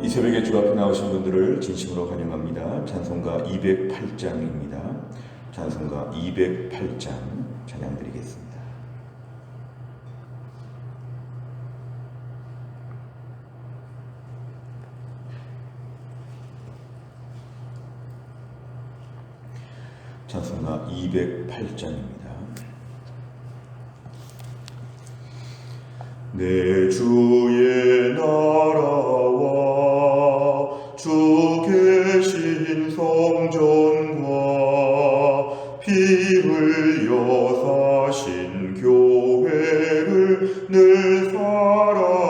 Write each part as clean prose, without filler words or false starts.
이 새벽에 주 앞에 나오신 분들을 진심으로 환영합니다. 찬송가 208장입니다. 찬송가 208장 찬양드리겠습니다. 찬송가 208장입니다. 내 주의 나라와 주 계신 성전과 피 흘려 사신 교회를 늘 사랑합니다.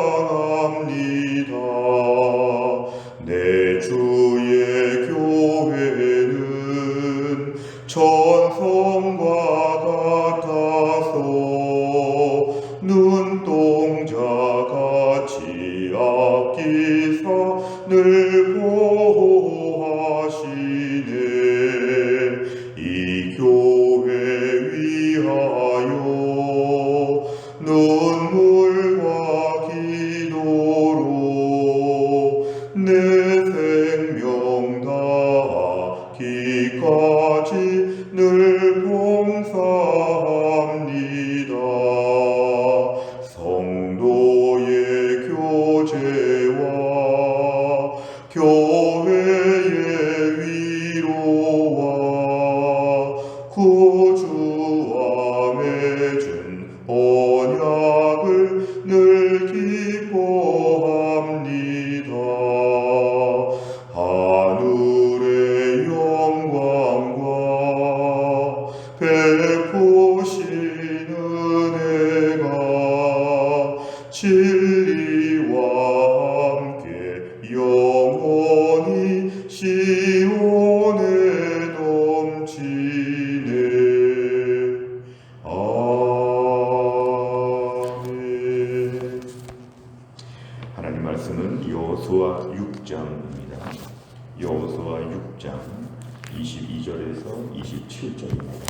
내 주의 교회는 천성과 같아서 눈동자같이 아끼사 늘 보호하시네. 이 교회 위하여 눈물과 기도로 내 생명 다하기까지 늘 봉사합니다. 성도의 교제와 교회의 위로와 구주와 맺은 언약을 늘 기뻐합니다. 하늘의 영광과 베푸신 은혜가 진리와 함께 영원히 시온에 넘치네. 아멘. 하나님 말씀은 여호수아 6장입니다. 여호수아 6장 22절에서 27절입니다.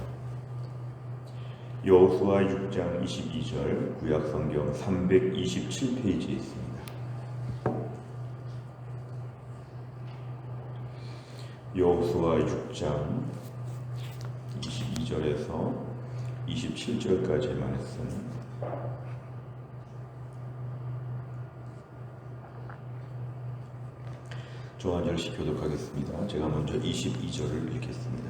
여호수아 6장 22절 구약성경 327페이지에 있습니다. 여호수아 6장 22절에서 27절까지의 말씀. 저 한 절씩 교독하겠습니다. 제가 먼저 22절을 읽겠습니다.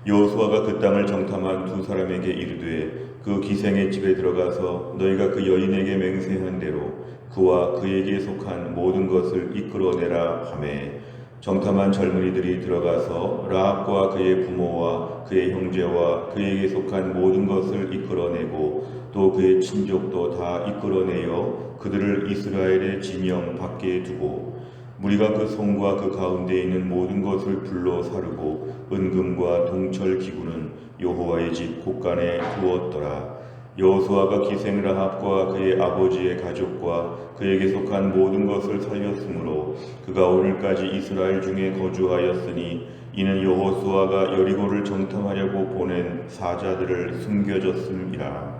여호수아가 그 땅을 정탐한 두 사람에게 이르되 그 기생의 집에 들어가서 너희가 그 여인에게 맹세한 대로 그와 그에게 속한 모든 것을 이끌어내라 하매 정탐한 젊은이들이 들어가서 라합과 그의 부모와 그의 형제와 그에게 속한 모든 것을 이끌어내고 또 그의 친족도 다 이끌어내어 그들을 이스라엘의 진영 밖에 두고 무리가 그 성과 그 가운데 있는 모든 것을 불러 사르고 은금과 동철 기구는 여호와의 집 곳간에 두었더라. 여호수아가 기생 라합과 그의 아버지의 가족과 그에게 속한 모든 것을 살렸으므로 그가 오늘까지 이스라엘 중에 거주하였으니 이는 여호수아가 여리고를 정탐하려고 보낸 사자들을 숨겨졌음이라.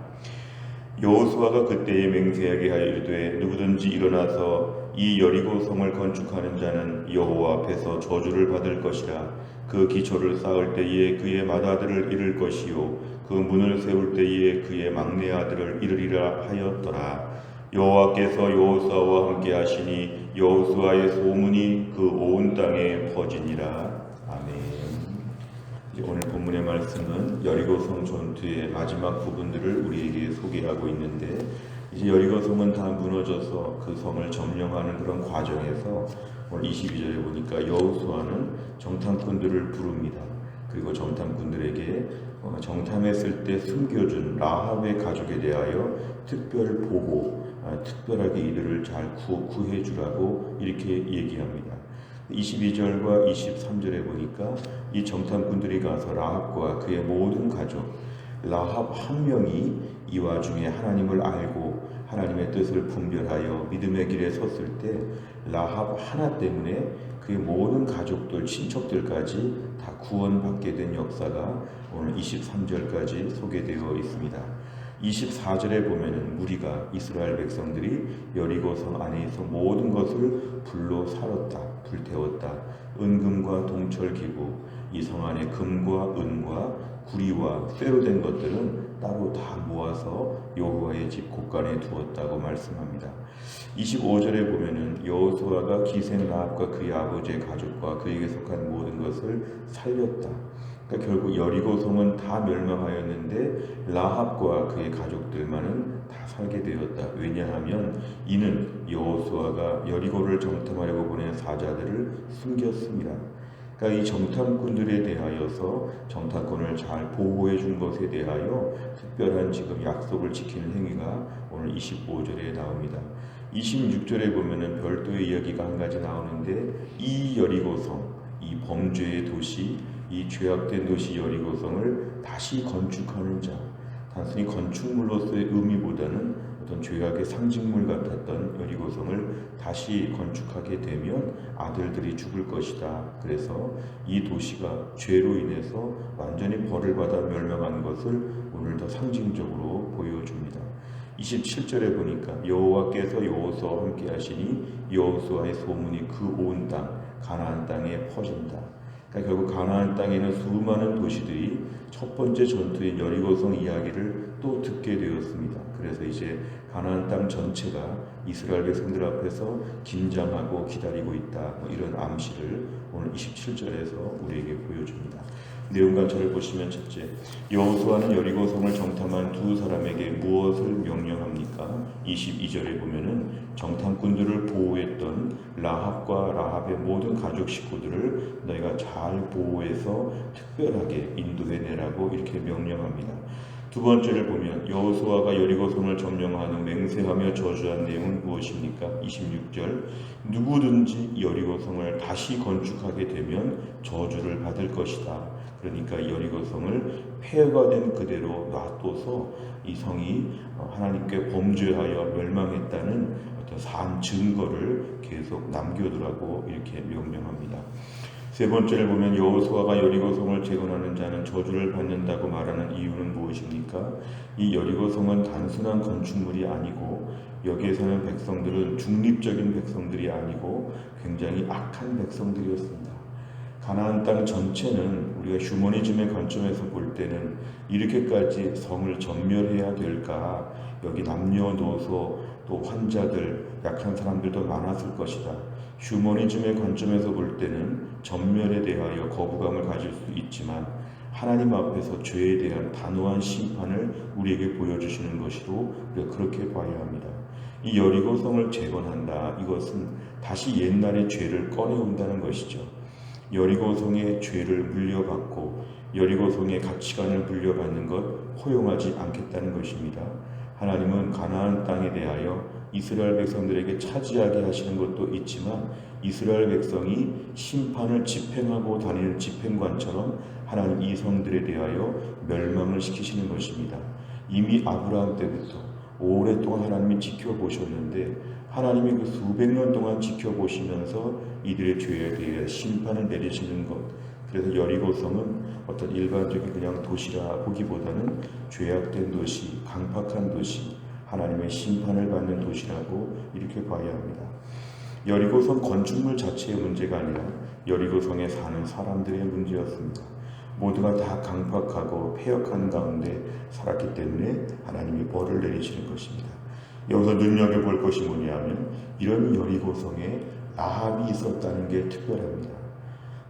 여호수아가 그때에 맹세하게 하여 이르되 누구든지 일어나서 이 여리고 성을 건축하는 자는 여호와 앞에서 저주를 받을 것이라. 그 기초를 쌓을 때에 그의 맏아들을 잃을 것이요 그 문을 세울 때에 그의 막내 아들을 잃으리라 하였더라. 여호와께서 여호수아와 함께 하시니 여호수아의 소문이 그 온 땅에 퍼지니라. 아멘. 오늘 본문의 말씀은 여리고성 전투의 마지막 부분들을 우리에게 소개하고 있는데, 이제 여리고성은 다 무너져서 그 성을 점령하는 그런 과정에서 오늘 22절에 보니까 여호수아는 정탐꾼들을 부릅니다. 그리고 정탐꾼들에게 정탐했을 때 숨겨준 라합의 가족에 대하여 특별 보호, 특별하게 이들을 잘 구해주라고 이렇게 얘기합니다. 22절과 23절에 보니까 이 정탐꾼들이 가서 라합과 그의 모든 가족, 라합 한 명이 이 와중에 하나님을 알고 하나님의 뜻을 분별하여 믿음의 길에 섰을 때 라합 하나 때문에 그의 모든 가족들, 친척들까지 다 구원받게 된 역사가 오늘 23절까지 소개되어 있습니다. 24절에 보면은 무리가 이스라엘 백성들이 여리고성 안에서 모든 것을 불로 살았다, 불태웠다. 은금과 동철기구, 이 성 안에 금과 은과 구리와 쇠로 된 것들은 따로 다 모아서 여호와의 집 곳간에 두었다고 말씀합니다. 25절에 보면은 여호수아가 기생 라합과 그의 아버지의 가족과 그에게 속한 모든 것을 살렸다. 그러니까 결국 여리고성은 다 멸망하였는데 라합과 그의 가족들만은 다 살게 되었다. 왜냐하면 이는 여호수아가 여리고를 정탐하려고 보낸 사자들을 숨겼습니다. 그러니까 이 정탐꾼들에 대하여서 정탐꾼을 잘 보호해 준 것에 대하여 특별한 지금 약속을 지키는 행위가 오늘 25절에 나옵니다. 26절에 보면은 별도의 이야기가 한 가지 나오는데 이 여리고성, 이 범죄의 도시, 이 죄악된 도시 여리고성을 다시 건축하는 자, 단순히 건축물로서의 의미보다는 어떤 죄악의 상징물 같았던 여리고성을 다시 건축하게 되면 아들들이 죽을 것이다. 그래서 이 도시가 죄로 인해서 완전히 벌을 받아 멸망한 것을 오늘 더 상징적으로 보여줍니다. 27절에 보니까 여호와께서 여호수아와 함께 하시니 여호수아의 소문이 그 온 땅 가나안 땅에 퍼진다. 그러니까 결국 가나안 땅에는 수많은 도시들이 첫 번째 전투인 여리고성 이야기를 또 듣게 되었습니다. 그래서 이제 가나안 땅 전체가 이스라엘 백성들 앞에서 긴장하고 기다리고 있다. 이런 암시를 오늘 27절에서 우리에게 보여줍니다. 내용 관찰을 보시면 첫째, 여호수아는 여리고성을 정탐한 두 사람에게 무엇을 명령합니까? 22절에 보면은 정탐꾼들을 보호했던 라합과 라합의 모든 가족 식구들을 너희가 잘 보호해서 특별하게 인도해내라고 이렇게 명령합니다. 두 번째를 보면 여호수아가 여리고성을 점령한 후 맹세하며 저주한 내용은 무엇입니까? 26절, 누구든지 여리고성을 다시 건축하게 되면 저주를 받을 것이다. 그러니까 여리고성을 폐허가 된 그대로 놔둬서 이 성이 하나님께 범죄하여 멸망했다는 어떤 산 증거를 계속 남겨두라고 이렇게 명령합니다. 세 번째를 보면 여호수아가 여리고성을 재건하는 자는 저주를 받는다고 말하는 이유는 무엇입니까? 이 여리고성은 단순한 건축물이 아니고 여기에 사는 백성들은 중립적인 백성들이 아니고 굉장히 악한 백성들이었습니다. 가나안 땅 전체는 우리가 휴머니즘의 관점에서 볼 때는 이렇게까지 성을 전멸해야 될까? 여기 남녀노소 또 환자들, 약한 사람들도 많았을 것이다. 휴머니즘의 관점에서 볼 때는 전멸에 대하여 거부감을 가질 수 있지만 하나님 앞에서 죄에 대한 단호한 심판을 우리에게 보여주시는 것으로 우리가 그렇게 봐야 합니다. 이 여리고성을 재건한다. 이것은 다시 옛날의 죄를 꺼내온다는 것이죠. 여리고성의 죄를 물려받고 여리고성의 가치관을 물려받는 것 허용하지 않겠다는 것입니다. 하나님은 가나안 땅에 대하여 이스라엘 백성들에게 차지하게 하시는 것도 있지만 이스라엘 백성이 심판을 집행하고 다니는 집행관처럼 하나님 이 성들에 대하여 멸망을 시키시는 것입니다. 이미 아브라함 때부터 오랫동안 하나님이 지켜보셨는데 하나님이 그 수백 년 동안 지켜보시면서 이들의 죄에 대해 심판을 내리시는 것, 그래서 여리고성은 어떤 일반적인 그냥 도시라 보기보다는 죄악된 도시, 강팍한 도시, 하나님의 심판을 받는 도시라고 이렇게 봐야 합니다. 여리고성 건축물 자체의 문제가 아니라 여리고성에 사는 사람들의 문제였습니다. 모두가 다 강팍하고 폐역한 가운데 살았기 때문에 하나님이 벌을 내리시는 것입니다. 여기서 눈여겨볼 것이 뭐냐면 이런 여리고성에 라합이 있었다는 게 특별합니다.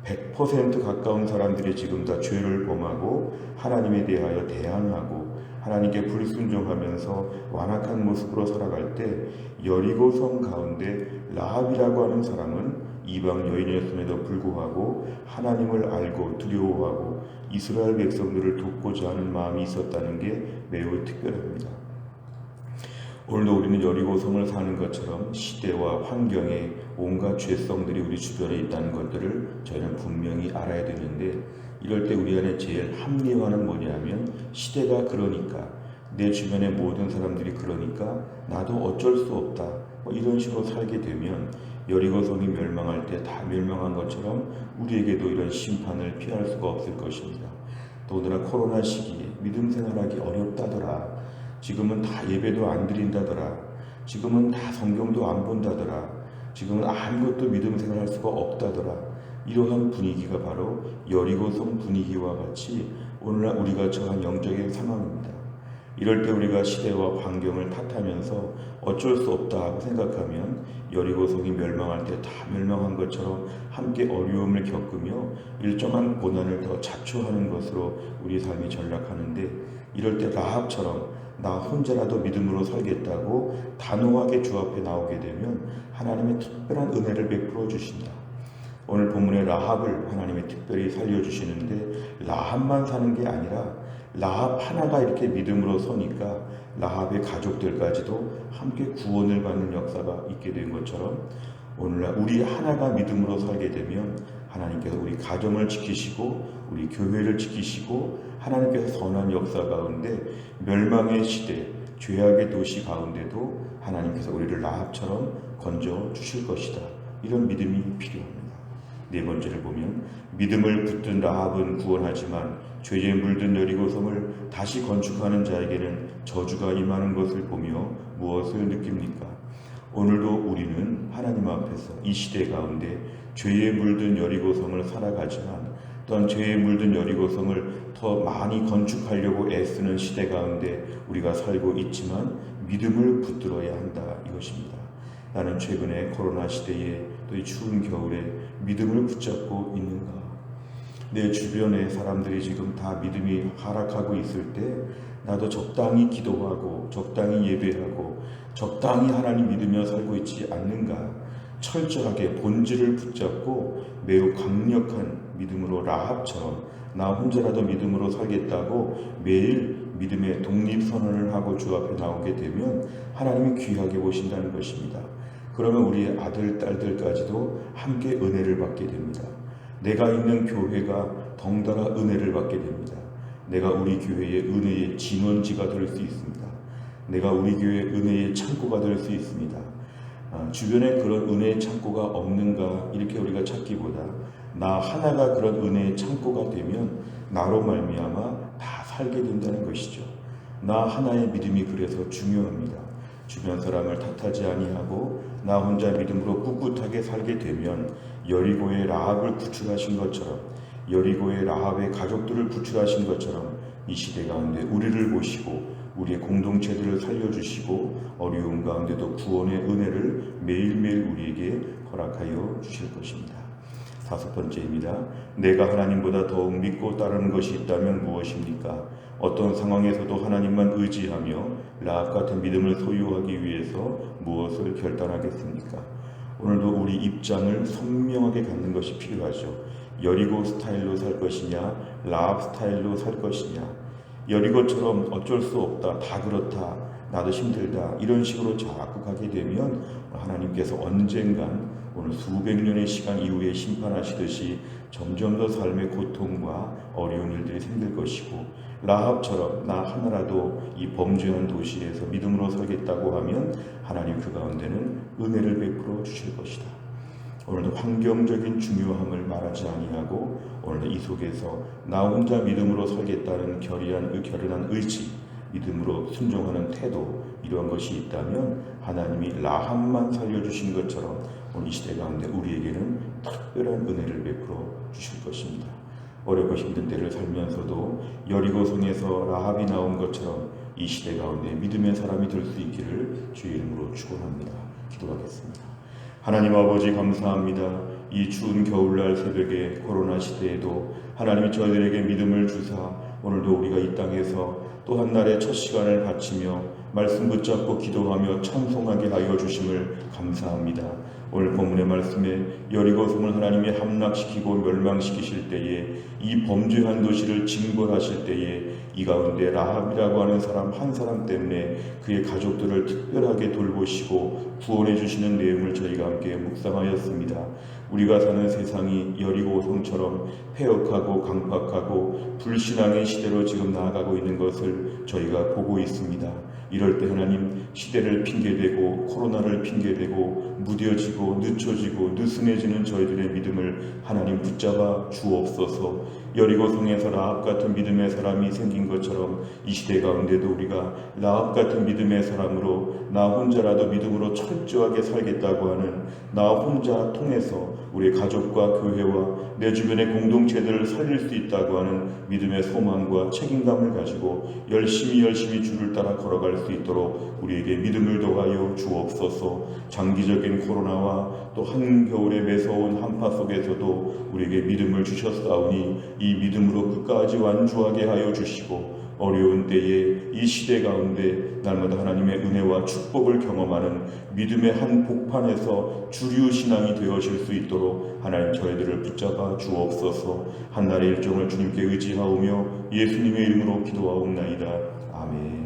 100% 가까운 사람들이 지금 다 죄를 범하고 하나님에 대하여 대항하고 하나님께 불순종하면서 완악한 모습으로 살아갈 때 여리고성 가운데 라합이라고 하는 사람은 이방 여인이었음에도 불구하고 하나님을 알고 두려워하고 이스라엘 백성들을 돕고자 하는 마음이 있었다는 게 매우 특별합니다. 오늘도 우리는 여리고성을 사는 것처럼 시대와 환경에 온갖 죄성들이 우리 주변에 있다는 것들을 저희는 분명히 알아야 되는데 이럴 때 우리 안에 제일 합리화는 뭐냐면 시대가 그러니까 내 주변의 모든 사람들이 그러니까 나도 어쩔 수 없다 이런 식으로 살게 되면 여리고성이 멸망할 때 다 멸망한 것처럼 우리에게도 이런 심판을 피할 수가 없을 것입니다. 더군다나 코로나 시기에 믿음 생활하기 어렵다더라. 지금은 다 예배도 안 드린다더라. 지금은 다 성경도 안 본다더라. 지금은 아무것도 믿음 생활할 수가 없다더라. 이러한 분위기가 바로 여리고성 분위기와 같이 오늘날 우리가 처한 영적인 상황입니다. 이럴 때 우리가 시대와 환경을 탓하면서 어쩔 수 없다 하고 생각하면 여리고성이 멸망할 때 다 멸망한 것처럼 함께 어려움을 겪으며 일정한 고난을 더 자초하는 것으로 우리 삶이 전락하는데, 이럴 때 라합처럼 나 혼자라도 믿음으로 살겠다고 단호하게 주 앞에 나오게 되면 하나님의 특별한 은혜를 베풀어 주신다. 오늘 본문의 라합을 하나님이 특별히 살려주시는데, 라합만 사는 게 아니라 라합 하나가 이렇게 믿음으로 서니까 라합의 가족들까지도 함께 구원을 받는 역사가 있게 된 것처럼, 오늘날 우리 하나가 믿음으로 살게 되면 하나님께서 우리 가정을 지키시고 우리 교회를 지키시고 하나님께서 선한 역사 가운데 멸망의 시대, 죄악의 도시 가운데도 하나님께서 우리를 라합처럼 건져 주실 것이다. 이런 믿음이 필요합니다. 네 번째를 보면, 믿음을 붙든 라합은 구원하지만 죄에 물든 여리고성을 다시 건축하는 자에게는 저주가 임하는 것을 보며 무엇을 느낍니까? 오늘도 우리는 하나님 앞에서 이 시대 가운데 죄에 물든 여리고성을 살아가지만, 또한 죄에 물든 여리고성을 더 많이 건축하려고 애쓰는 시대 가운데 우리가 살고 있지만 믿음을 붙들어야 한다, 이것입니다. 나는 최근에 코로나 시대에 또 이 추운 겨울에 믿음을 붙잡고 있는가? 내 주변의 사람들이 지금 다 믿음이 하락하고 있을 때 나도 적당히 기도하고 적당히 예배하고 적당히 하나님 믿으며 살고 있지 않는가? 철저하게 본질을 붙잡고 매우 강력한 믿음으로 라합처럼 나 혼자라도 믿음으로 살겠다고 매일 믿음의 독립선언을 하고 주 앞에 나오게 되면 하나님이 귀하게 보신다는 것입니다. 그러면 우리의 아들, 딸들까지도 함께 은혜를 받게 됩니다. 내가 있는 교회가 덩달아 은혜를 받게 됩니다. 내가 우리 교회의 은혜의 진원지가 될 수 있습니다. 내가 우리 교회의 은혜의 창고가 될 수 있습니다. 주변에 그런 은혜의 창고가 없는가 이렇게 우리가 찾기보다 나 하나가 그런 은혜의 창고가 되면 나로 말미암아 다 살게 된다는 것이죠. 나 하나의 믿음이 그래서 중요합니다. 주변 사람을 탓하지 아니하고 나 혼자 믿음으로 꿋꿋하게 살게 되면 여리고의 라합을 구출하신 것처럼, 여리고의 라합의 가족들을 구출하신 것처럼 이 시대 가운데 우리를 보시고 우리의 공동체들을 살려주시고 어려움 가운데도 구원의 은혜를 매일매일 우리에게 허락하여 주실 것입니다. 다섯 번째입니다. 내가 하나님보다 더욱 믿고 따르는 것이 있다면 무엇입니까? 어떤 상황에서도 하나님만 의지하며 라합 같은 믿음을 소유하기 위해서 무엇을 결단하겠습니까? 오늘도 우리 입장을 선명하게 갖는 것이 필요하죠. 여리고 스타일로 살 것이냐, 라합 스타일로 살 것이냐. 여리고처럼 어쩔 수 없다, 다 그렇다, 나도 힘들다, 이런 식으로 자꾸 가게 되면 하나님께서 언젠간 오늘 수백 년의 시간 이후에 심판하시듯이 점점 더 삶의 고통과 어려운 일들이 생길 것이고, 라합처럼 나 하나라도 이 범죄한 도시에서 믿음으로 살겠다고 하면 하나님 그 가운데는 은혜를 베풀어 주실 것이다. 오늘도 환경적인 중요함을 말하지 아니하고 오늘도 이 속에서 나 혼자 믿음으로 살겠다는 결연한 의지, 믿음으로 순종하는 태도, 이런 것이 있다면 하나님이 라합만 살려주신 것처럼 오늘 이 시대 가운데 우리에게는 특별한 은혜를 베풀어 주실 것입니다. 어렵고 힘든 때를 살면서도 여리고성에서 라합이 나온 것처럼 이 시대 가운데 믿음의 사람이 될 수 있기를 주의 이름으로 축원합니다. 기도하겠습니다. 하나님 아버지 감사합니다. 이 추운 겨울날 새벽에 코로나 시대에도 하나님이 저희들에게 믿음을 주사 오늘도 우리가 이 땅에서 또 한 날의 첫 시간을 바치며 말씀 붙잡고 기도하며 찬송하게 하여 주심을 감사합니다. 오늘 본문의 말씀에 여리고성을 하나님이 함락시키고 멸망시키실 때에 이 범죄한 도시를 징벌하실 때에 이 가운데 라합이라고 하는 사람 한 사람 때문에 그의 가족들을 특별하게 돌보시고 구원해 주시는 내용을 저희가 함께 묵상하였습니다. 우리가 사는 세상이 여리고성처럼 폐역하고 강팍하고 불신앙의 시대로 지금 나아가고 있는 것을 저희가 보고 있습니다. 이럴 때 하나님, 시대를 핑계대고 코로나를 핑계대고 무뎌지고 늦춰지고 느슨해지는 저희들의 믿음을 하나님 붙잡아 주옵소서. 여리고 성에서 라합 같은 믿음의 사람이 생긴 것처럼 이 시대 가운데도 우리가 라합 같은 믿음의 사람으로 나 혼자라도 믿음으로 철저하게 살겠다고 하는 나 혼자 통해서 우리 가족과 교회와 내 주변의 공동체들을 살릴 수 있다고 하는 믿음의 소망과 책임감을 가지고 열심히 주를 따라 걸어갈 수 있도록 우리에게 믿음을 더하여 주옵소서. 장기적인 코로나와 또 한겨울의 매서운 한파 속에서도 우리에게 믿음을 주셨사오니 이 믿음으로 끝까지 완주하게 하여 주시고 어려운 때에 이 시대 가운데 날마다 하나님의 은혜와 축복을 경험하는 믿음의 한 복판에서 주류 신앙이 되어질 수 있도록 하나님 저희들을 붙잡아 주옵소서. 한날의 일정을 주님께 의지하오며 예수님의 이름으로 기도하옵나이다. 아멘.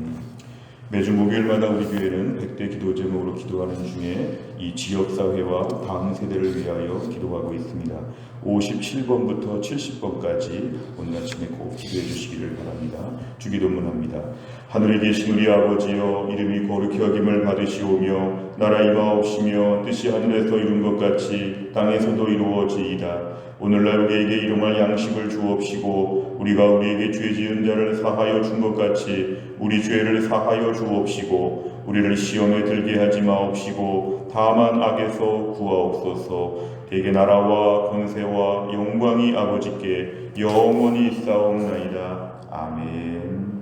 매주 목요일마다 우리 교회는 100대 기도 제목으로 기도하는 중에 이 지역사회와 다음 세대를 위하여 기도하고 있습니다. 57번부터 70번까지 오늘 아침에 꼭 기도해 주시기를 바랍니다. 주기도문합니다. 하늘에 계신 우리 아버지여, 이름이 거룩히 여김을 받으시오며 나라 임하옵시며 뜻이 하늘에서 이룬 것 같이 땅에서도 이루어지이다. 오늘날 우리에게 일용할 양식을 주옵시고 우리가 우리에게 죄 지은 자를 사하여 준 것 같이 우리 죄를 사하여 주옵시고 우리를 시험에 들게 하지 마옵시고 다만 악에서 구하옵소서. 대개 나라와 권세와 영광이 아버지께 영원히 있사옵나이다. 아멘.